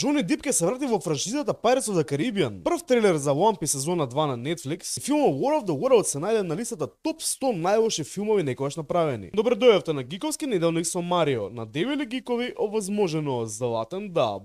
Джони Дип ќе се врати во франшизата Pirates of the Caribbean. Прв трейлер за One Piece сезона 2 на Netflix и филмот War of the Worlds се најде на листата топ 100 најлоши филмови некогаш направени. Добре дојавте на Гиковски неделник со Марио. На Дебели Гикови овозможено златен даб.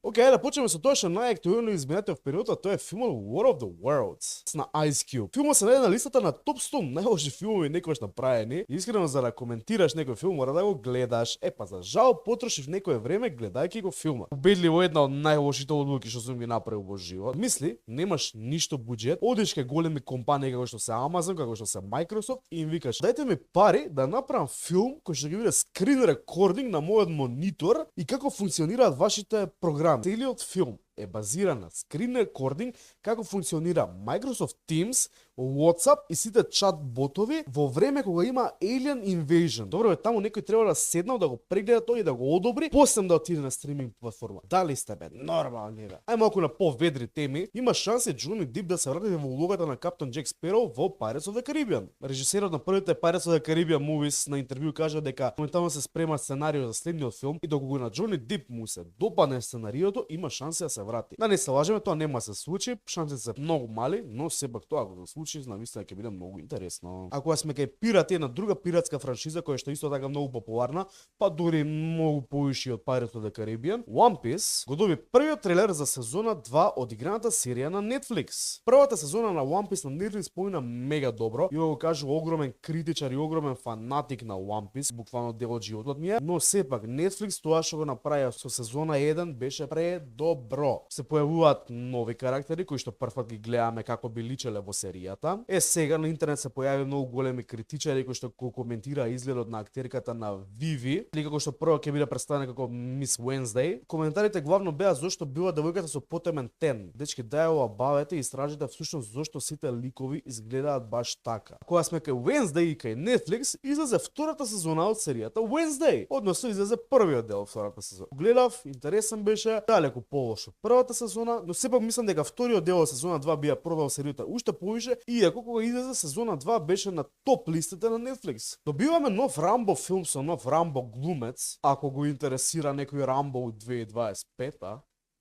Океј, да почнеме со тоа што најактуелно изминатиот период, а тоа е филмот War of the Worlds на Ice Cube. Филмот се најде на листата на топ 100 најлоши филмови некогаш направени. И искрено за да коментираш некој филм мора да го гледаш. Епа за жал потрошив некое време гледајќи го филмот. Убедливо една од најлошите одлуки што сум ги направил во живот. Мисли, немаш ништо буџет, одиш кај големи компании како што се Amazon, како што се Microsoft и им викаш: "Дајте ми пари да направам филм кој ќе ги биде скрин рекординг на мојот монитор и како функционираат вашите програми." Целиот филм е базиран на скрин рекординг, како функционира Microsoft Teams, WhatsApp и сите чат ботови во време кога има Alien Invasion. Добро е, таму некој треба да седнал да го прегледа тоа и да го одобри, после да отиде на стриминг платформа. Дали сте бе нормални бе? Ај малку на поведри теми, има шанси Джони Дип да се врати во улогата на Каптан Джек Спероу во Pirates of the Caribbean. Режисерот на првите Pirates of the Caribbean movies на интервју кажа дека моментално се спрема сценарио за следниот филм и доколку на Джони Дип му се допадне сценариото, има шанси да се врати. Да не се лажеме, тоа нема се случи, шансите се многу мали, но сепак тоа ако се случи, навистина ќе биде многу интересно. Ако сме кај пирати, една друга пиратска франшиза која што исто така многу популарна, па дури многу повише од Pirates of the Caribbean, One Piece го доби првиот трейлер за сезона 2 од играната серија на Netflix. Првата сезона на One Piece на Netflix поина мега добро, и го кажу огромен критичар и огромен фанатик на One Piece, буквално дел од животот ми е, но сепак Netflix тоа што го направи со сезона 1 беше предобро. Се појавуваат нови карактери кои што првпат ги гледаме како би личеле во серијата. Сега на интернет се појави многу големи критичари кои што коментира изгледот на актерката на Виви, или како што прво ќе биде представена како Мис Wednesday. Коментарите главно беа зошто била девојката со потемен тен. Дечки, дај ова бавете и истражите всушност зошто сите ликови изгледаат баш така. Кога сме кај Wednesday и кај Netflix, излезе втората сезона од серијата Wednesday, односно излезе првиот дел од втората сезона. Гледав, интересен беше, далеку полошо првата сезона, но сепак мислам дека вториот дел од сезона 2 бија продал серијата уште повише, иако кога излезе сезона 2 беше на топ листите на Netflix. Добиваме нов Рамбо филм со нов Рамбо глумец, ако го интересира некој Рамбо од 2025-та.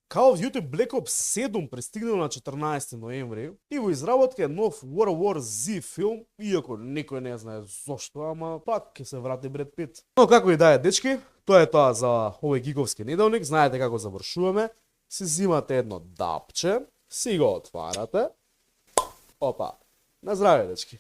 Call of Duty Black Ops 7 пристигнал на 14 ноември и во изработка е нов World War Z филм, иако никој не знае зошто, ама пак ќе се врати Бред Пит. Но како и да е, дечки, тоа е тоа за овој Гиковски неделник, знаете како завршуваме. Си зимате едно дапче, си го отварате. Опа, на здраве, дечки.